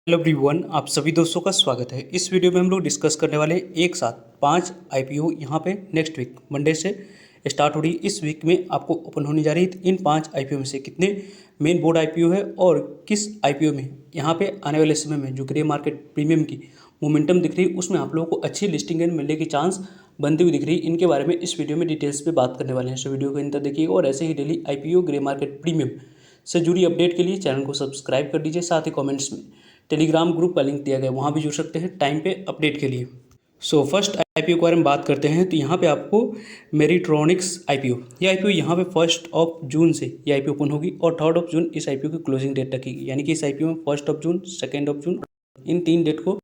Hello everyone, आप सभी दोस्तों का स्वागत है। इस वीडियो में हम लोग डिस्कस करने वाले एक साथ 5 आईपीओ यहाँ पे नेक्स्ट वीक मंडे से स्टार्ट हो रही है। इस वीक में आपको ओपन होने जा रही है। इन 5 आईपीओ में से कितने मेन बोर्ड आईपीओ है और किस आईपीओ में यहाँ पे आने वाले समय में जो ग्रे मार्केट प्रीमियम की मोमेंटम दिख रही है उसमें आप लोगों को अच्छी लिस्टिंग एंड मिलने की चांस बनती हुई दिख रही है। इनके बारे में इस वीडियो में डिटेल्स पे बात करने वाले हैं। सो वीडियो को अंत तक देखिए और ऐसे ही daily IPO grey market premium से जुड़ी अपडेट के लिए चैनल को सब्सक्राइब कर दीजिए। साथ ही कमेंट्स में टेलीग्राम ग्रुप का लिंक दिया गया है, वहाँ भी जुड़ सकते हैं टाइम पे अपडेट के लिए। सो फर्स्ट आईपीओ के बारे में बात करते हैं तो यहाँ पे आपको मेरिट्रॉनिक्स आईपीओ, ये आईपीओ यहाँ पे 1 जून से ये आईपीओ ओपन होगी और 3 जून इस आईपीओ की क्लोजिंग डेट रखेगी। यानी कि इस आईपीओ में 1 जून, 2 जून इन 3 डेट को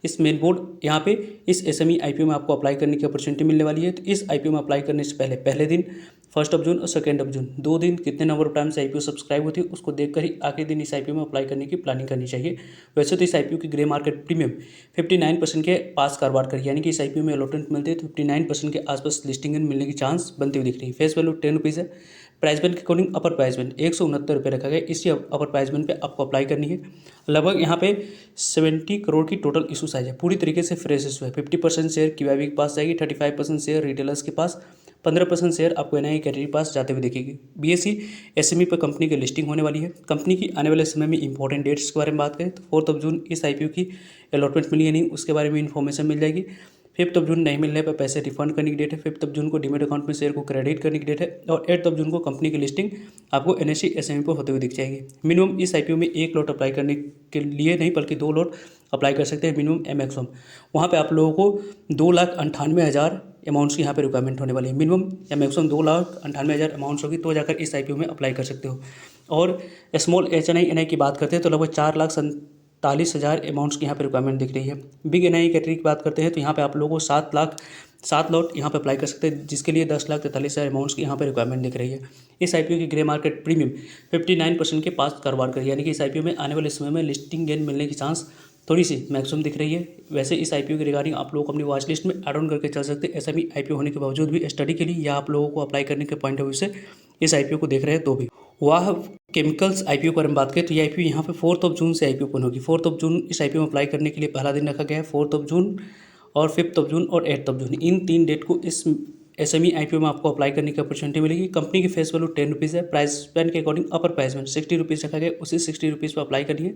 इस मेन बोर्ड यहाँ पे इस एसएमई आईपीओ में आपको अप्लाई करने की अपॉर्चुनिटी मिलने वाली है। तो इस आईपीओ में अप्लाई करने से पहले दिन 1 जून और 2 जून 2 दिन कितने नंबर ऑफ टाइम से आईपीओ सब्सक्राइब होती है उसको देखकर ही आखिरी दिन इस आईपीओ में अप्लाई करने की प्लानिंग करनी चाहिए। वैसे तो इस आईपीओ की ग्रे मार्केट प्रीमियम 59% के पास कारोबार करी, यानी कि इस आईपीओ में अलॉटमेंट मिलती है तो 59% के आसपास लिस्टिंग मिलने की चांस बनती हुई दिख रही है। फेस वैल्यू 10 रुपीज़ है। प्राइस बैंड के अकॉर्डिंग अपर प्राइस बैंड 169 रुपये रखा गया। इसी अपर प्राइस बैंड पे आपको अप्लाई करनी है। लगभग यहाँ पे 70 करोड़ की टोटल इशू साइज है। पूरी तरीके से फ्रेश इशू है। 50% शेयर क्यूआईबी के पास जाएगी, 35% शेयर रिटेलर्स के पास, 15% शेयर आपको एनआई कैटेगरी के पास जाते हुए दिखेगी। बीएसई एसएमई पर कंपनी की लिस्टिंग होने वाली है। कंपनी की आने वाले समय में इंपॉर्टेंट डेट्स के बारे में बात करें तो 4 जून इस आईपीओ की अलॉटमेंट मिली है नहीं, उसके बारे में इन्फॉर्मेशन मिल जाएगी। 5 जून नहीं मिलने पर पैसे रिफंड करने की डेट है। 5 जून को डीमेट अकाउंट में शेयर को क्रेडिट करने की डेट है और 8 जून को कंपनी की लिस्टिंग आपको एनएसई एसएमई पर होते हुए दिख जाएगी। मिनिमम इस आईपीओ में 1 लॉट अप्लाई करने के लिए नहीं बल्कि 2 लॉट अप्लाई कर सकते हैं मिनिमम या मैक्सिमम। वहाँ पे आप लोगों को 2,98,000 अमाउंट्स की यहाँ पे रिक्वायरमेंट होने वाली है। मिनिमम या मैक्सिमम 2,98,000 अमाउंट्स होगी तो जाकर इस आईपीओ में अप्लाई कर सकते हो। और स्मॉल एचएनआई की बात करते हैं तो लगभग 4,47,000 अमाउंट्स की यहाँ पे रिक्वायरमेंट दिख रही है। बिग एनआई कैटेगरी की बात करते हैं तो यहाँ पे आप लोगों को 7 लॉट यहाँ पे अप्लाई कर सकते हैं, जिसके लिए 10,43,000 अमाउंट्स की यहाँ पे रिक्वायरमेंट दिख रही है। इस आईपीओ की ग्रे मार्केट प्रीमियम 59% के पास कारोबार करी, यानी कि इस आईपीओ में आने वाले समय में लिस्टिंग गेन मिलने की चांस थोड़ी सी मैक्सिमम दिख रही है। वैसे इस आईपीओ के रिगार्डिंग आप लोग अपनी वॉच लिस्ट में ऐड ऑन करके चल सकते हैं। ऐसा भी आईपीओ होने के बावजूद भी स्टडी के लिए या आप लोगों को अप्लाई करने के पॉइंट ऑफ व्यू से इस आईपीओ को देख रहे हैं तो भी। वाह केमिकल्स आईपीओ के बारे में बात करें तो ये आईपीओ यहाँ पे 4 जून से आईपीओ ओपन होगी। 4 जून इस आईपीओ में अप्लाई करने के लिए पहला दिन रखा गया है। 4 जून और 5 जून और 8 जून इन 3 डेट को इस एसएमई आईपीओ में आपको अप्लाई करने की अपॉर्चुनिटी मिलेगी। कंपनी की फेस वैल्यू 10 रुपीज़ है। प्राइस बैंड के अकॉर्डिंग अपर प्राइस बैंड 60 रुपीज़ रखा गया, उसी 60 रुपीज़ पर अप्लाई करनी है।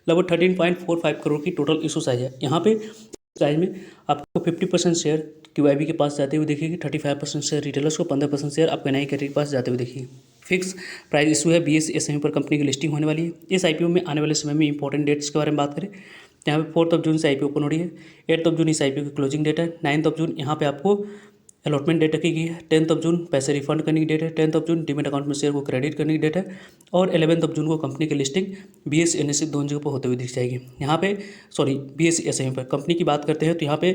लगभग 13.45 करोड़ की टोटल इशू साइज है। यहाँ पे प्राइस में आपको 50% शेयर क्यूआईबी के पास जाते हुए देखेगी, 35% शेयर रिटेलर्स को, 15% शेयर आपको एनआई कैटेगरी के पास जाते हुए देखेगी। फिक्स प्राइस इशू है। बीएसई एसएमई पर कंपनी की लिस्टिंग होने वाली है। इस आईपीओ में आने वाले समय में इंपॉर्टेंट डेट्स के बारे में बात करें यहाँ पे 4 जून से आईपीओ ओपन हो रही है। 8 जून इस आईपीओ की क्लोजिंग डेट है। 9 जून यहाँ पे आपको अलॉटमेंट डेट रखी गई है। 10 जून पैसे रिफंड करने की डेट है। 10 जून डीमेट अकाउंट में शेयर को क्रेडिट करने की डेट है और 11 जून को कंपनी की लिस्टिंग बीएसई एनएसई दोनों जगह पर होते हुए दिख जाएगी। यहाँ पे बीएसई एसएमई पर कंपनी की बात करते हैं तो यहाँ पे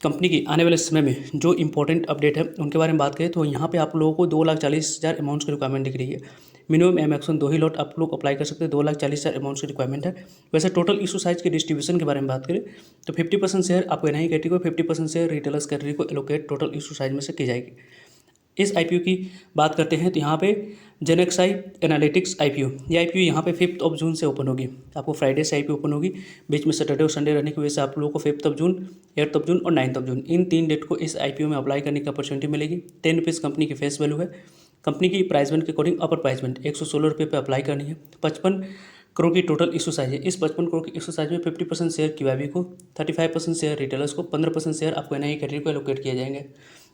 कंपनी की आने वाले समय में जो इंपॉर्टेंट अपडेट है उनके बारे में बात करें तो यहाँ पे आप लोगों को 2,40,000 अमाउंट्स की रिक्वायरमेंट दिख रही है। मिनिमम या मैक्सिमम 2 ही लॉट आप लोग अप्लाई कर सकते हैं। 2,40,000 अमाउंट्स की रिक्वायरमेंट है। वैसे टोटल इशू साइज के डिस्ट्रीब्यूशन के बारे में बात करें तो 50% शेयर आपको एनआई कैटेगरी को, 50% शेयर रिटेलर्स कैटेगरी को एलोकेट टोटल इशू साइज में से की जाएगी। इस आईपीओ की बात करते हैं तो यहाँ पे जेनेक्साई एनालिटिक्स आईपीओ, ये आईपीओ यहाँ पे 5 जून से ओपन होगी। आपको फ्राइडे से आईपीओ ओपन होगी, बीच में सैटरडे और संडे रहने की वजह से आप लोगों को 5 जून, 8 जून और 9 जून इन 3 डेट को इस आईपीओ में अप्लाई करने की अपॉर्चुनिटी मिलेगी। 10 रुपीज़ कंपनी की फेस वैल्यू है। कंपनी की प्राइस बैंड के अकॉर्डिंग अपर प्राइस बैंड 116 रुपये पर अप्लाई करनी है। 55 करोड़ की टोटल इशू साइज है। इस 55 करोड़ की इशू साइज में 50% शेयर क्यूआईबी को, 35% शेयर रिटेलर्स को, 15% शेयर आपको एनआई कैटेगरी को एलोकेट किए जाएंगे।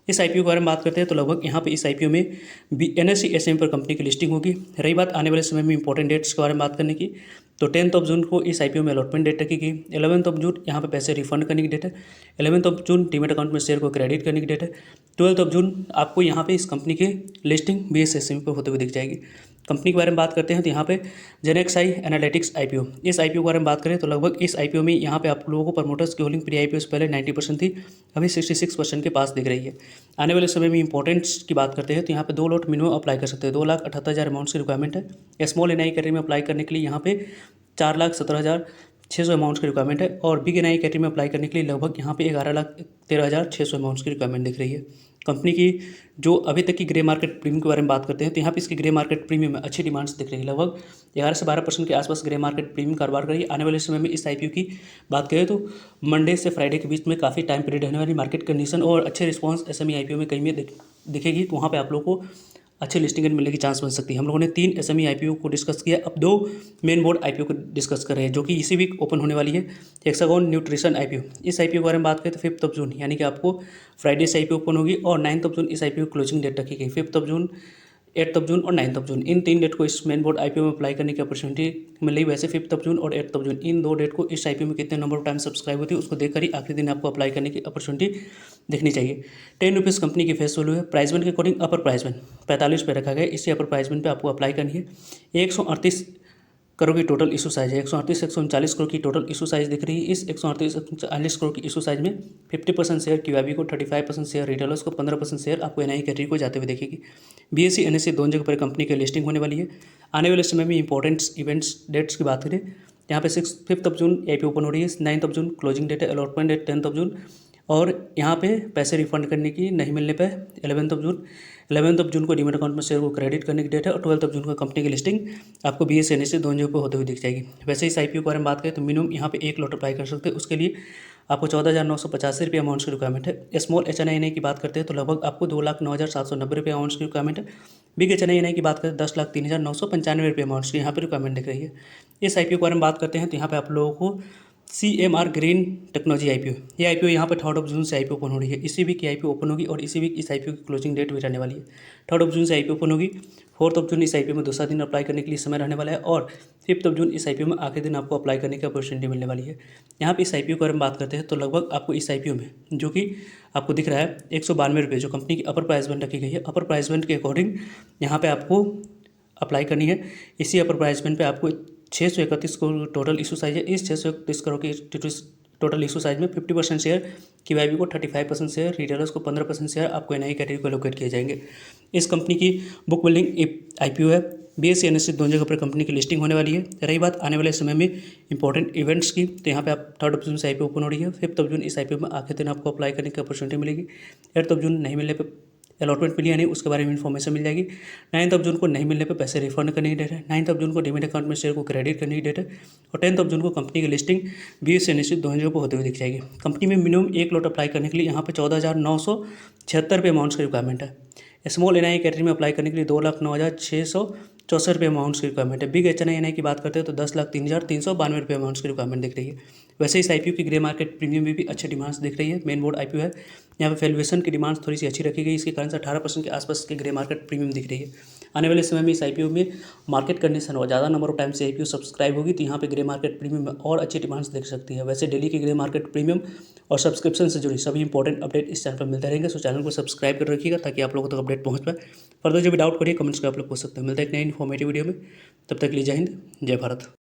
इस आईपीओ के बारे में बात करते हैं तो लगभग यहाँ पे इस आईपीओ में एनएसई एसएमई पर कंपनी की लिस्टिंग होगी। रही बात आने वाले समय में इंपॉर्टेंट डेट्स के बारे में बात करने की तो 10 जून को इस आईपीओ में अलॉटमेंट डेट रखी गई। 11 जून यहाँ पे पैसे रिफंड करने की डेट है। 11 जून डीमेट अकाउंट में शेयर को क्रेडिट करने की डेट है। 12 जून आपको यहाँ पे इस कंपनी की लिस्टिंग बीएसई एसएमई पर होते हुए दिख जाएगी। कंपनी के बारे में बात करते हैं तो यहाँ पे जेनेक्साई एनालिटिक्स आईपीओ, इस आईपीओ के बारे में बात करें तो लगभग इस आईपीओ में यहाँ पे आप लोगों को प्रमोटर्स की होल्डिंग प्री आईपीओ से पहले 90% थी, अभी 66% के पास दिख रही है। आने वाले समय में इंपॉर्टेंट्स की बात करते हैं तो यहाँ पे 2 लॉट मिनिमम अप्लाई कर सकते हैं। 2,78,000 अमाउंट्स की रिक्वायरमेंट है। स्मॉल एनआई कैटेगरी में अप्लाई करने के लिए यहाँ पे 4,17,600 अमाउंट्स की रिक्वायरमेंट है और बिग एनआई कैटेगरी में अप्लाई करने के लिए लगभग यहाँ पे 11,13,600 अमाउंट्स की रिक्वायरमेंट दिख रही है। कंपनी की जो अभी तक की ग्रे मार्केट प्रीमियम के बारे में बात करते हैं तो यहाँ पे इसकी ग्रे मार्केट प्रीमियम में अच्छी डिमांड्स दिख रही है। लगभग 11 से 12% के आसपास ग्रे मार्केट प्रीमियम कारोबार करेगी। आने वाले समय में इस आईपीओ की बात करें तो मंडे से फ्राइडे के बीच में काफ़ी टाइम पीरियड रहने वाली मार्केट कंडीशन और अच्छे रिस्पॉन्स एसएमई आईपीओ में कहीं में दिखेगी, तो वहाँ पर आप लोगों को अच्छे लिस्टिंग मिलने की चांस बन सकती है। हम लोगों ने 3 एसएमई आईपीओ को डिस्कस किया, अब 2 मेन बोर्ड आईपीओ को डिस्कस कर रहे हैं जो कि इसी वीक ओपन होने वाली है। हेक्सागोन न्यूट्रिशन आईपीओ, इस आईपीओ के बारे में बात करें तो 5 जून यानी कि आपको फ्राइडे से आईपीओ ओपन होगी और 9 जून इस आईपीओ क्लोजिंग डेट रखी गई। 5 जून, 8 जून और 9 जून, इन 3 डेट को इस मेन बोर्ड आईपीओ में अप्लाई करने की अपॉर्चुनिटी मिल रही। वैसे 5 जून और 8 जून इन 2 डेट को इस आईपीओ में कितने नंबर ऑफ टाइम सब्सक्राइब होती है उसको देखकर ही आखिरी दिन आपको अप्लाई करने की अपॉर्चुनिटी देखनी चाहिए। 10 रुपीज़ कंपनी की फेस वैल्यू है। प्राइस बैंड के अकॉर्डिंग अपर प्राइस बैंड 45 पे रखा गया। इसी अपर प्राइस बैंड पे आपको अप्लाई करनी है। 138 करोड़ की टोटल इशू साइज है। 138 से 139 करोड़ की टोटल इशू साइज दिख रही है। इस 138 140 करोड़ की इशू साइज में 50% शेयर क्यूआईबी को, 35% शेयर रिटेलर्स को, 15% शेयर आपको एनआई कैटेगरी को जाते हुए देखेगी। बीएसई एनएसई दोनों जगह पर कंपनी की लिस्टिंग होने वाली है। आने वाले समय में इंपॉर्टेंट इवेंट्स डेट्स की बात करें, यहाँ पे 5 जून आईपीओ ओपन हो रही है, 9 जून क्लोजिंग डेट है, अलॉटमेंट डेट 10 जून, और यहाँ पे पैसे रिफंड करने की नहीं मिलने पे 11 जून को डीमेट अकाउंट में शेयर को क्रेडिट करने की डेट है और 12 जून को कंपनी की लिस्टिंग आपको बीएसई एनएसई दोनों जगह पे होते हुए दिख जाएगी। वैसे इस आईपीओ के बारे में बात करें तो मिनिमम यहाँ पे 1 लॉट अप्लाई कर सकते हैं। उसके लिए आपको 14,985 रुपये अमाउंट की रिक्वायरमेंट है। स्मॉल एचएनआई की बात करते हैं तो लगभग आपको 2,09,790 रुपये अमाउंट की रिक्वायरमेंट है। बिग एचएनआई की बात करें 10,03,995 रुपये अमाउंट की यहाँ पर रिक्वायरमेंट दिख रही है। इस आईपीओ के बारे में बात करते हैं तो यहाँ पे आप लोगों को CMR ग्रीन टेक्नोलॉजी आईपीओ, ये आईपीओ यहाँ पे 3 जून से आईपीओ ओपन हो रही है। इसी वीक की आईपीओ ओपन होगी और इसी वीक इस आईपीओ की क्लोजिंग डेट भी रहने वाली है। 3 जून से आईपीओ ओपन होगी। 4 जून इस आईपीओ में दूसरा दिन अप्लाई करने के लिए समय रहने वाला है और 5 जून इस आईपीओ में आखिरी दिन आपको अप्लाई करने की अपॉर्चुनिटी मिलने वाली है। यहाँ पे इस आईपीओ के बारे में बात करते हैं तो लगभग आपको इस आईपीओ में जो कि आपको दिख रहा है 192 रुपये जो कंपनी की अपर प्राइस बैंड रखी गई है, अपर प्राइस बैंड के अकॉर्डिंग यहाँ पे आपको अप्लाई करनी है। इसी अपर प्राइस बैंड पे आपको 631 करोड़ टोटल इशू साइज है। इस 631 करोड़ की टोटल इशू साइज में 50% शेयर क्यूआईबी को, 35% शेयर रिटेलर्स को, 15% शेयर आपको एनआई कैटेगरी को एलोकेट किए जाएंगे। इस कंपनी की बुक बिल्डिंग आईपीओ है। बीएसई एनएसई दोनों जगह पर कंपनी की लिस्टिंग होने वाली है। रही बात आने वाले समय में इंपॉर्टेंट इवेंट्स की तो यहाँ पे आप 3 जून से आईपीओ ओपन हो रही है। 5 जून इस आईपीओ में आखिरी दिन आपको अप्लाई करने की अपॉर्चुनिटी मिलेगी। 8 जून नहीं मिलने पर अलॉटमेंट मिली या नहीं उसके बारे में इन्फॉर्मेशन मिल जाएगी। 9 जून को नहीं मिलने पे पैसे रिफंड करने की डेट है। 9 जून को डीमेट अकाउंट में शेयर को क्रेडिट करने की डेट है और 10 जून को कंपनी की लिस्टिंग बीएसई एनएसई दोनों जगह पर होते हुए दिख जाएगी। कंपनी में मिनिमम 1 लॉट अप्लाई करने के लिए यहाँ पे 14,976 रुपये अमाउंट की रिक्वायरमेंट है। स्मॉल एनआई कैटेगरी में अप्लाई करने के लिए 2,09,664 रुपये अमाउंट की रिक्वायरमेंट है। बिग एचएनआई की बात करते हैं तो 10,03,392 रुपये अमाउंट की रिक्वायरमेंट दिख रही है। वैसे इस आईपीओ की ग्रे मार्केट प्रीमियम में भी अच्छी डिमांड्स दिख रही है। मेन बोर्ड आईपीओ है, यहाँ पे वैल्यूएशन की डिमांड्स थोड़ी सी अच्छी रखी गई, इसके कारण से 18% के आसपास की ग्रे मार्केट प्रीमियम दिख रही है। आने वाले समय में इस आईपीओ में मार्केट कंडीशन और ज़्यादा नंबर ऑफ टाइम से आईपीओ सब्सक्राइब होगी तो यहाँ पे ग्रे मार्केट प्रीमियम में और अच्छी डिमांड्स देख सकती है। वैसे डेली की ग्रे मार्केट प्रीमियम और सब्सक्रिप्शन से जुड़ी सभी इंपॉर्टेंट अपडेट इस चैनल पर मिलते रहेंगे। सो चैनल को सब्सक्राइब कर रखिएगा ताकि आप लोगों तक अपडेट पहुँच पाए। फर्दर जो भी डाउट करिए कमेंट्स कर आप लोग पूछ सकते हैं। मिलता है एक नई इन्फॉर्मेटिव वीडियो में, तब तक के लिए जय हिंद, जय भारत।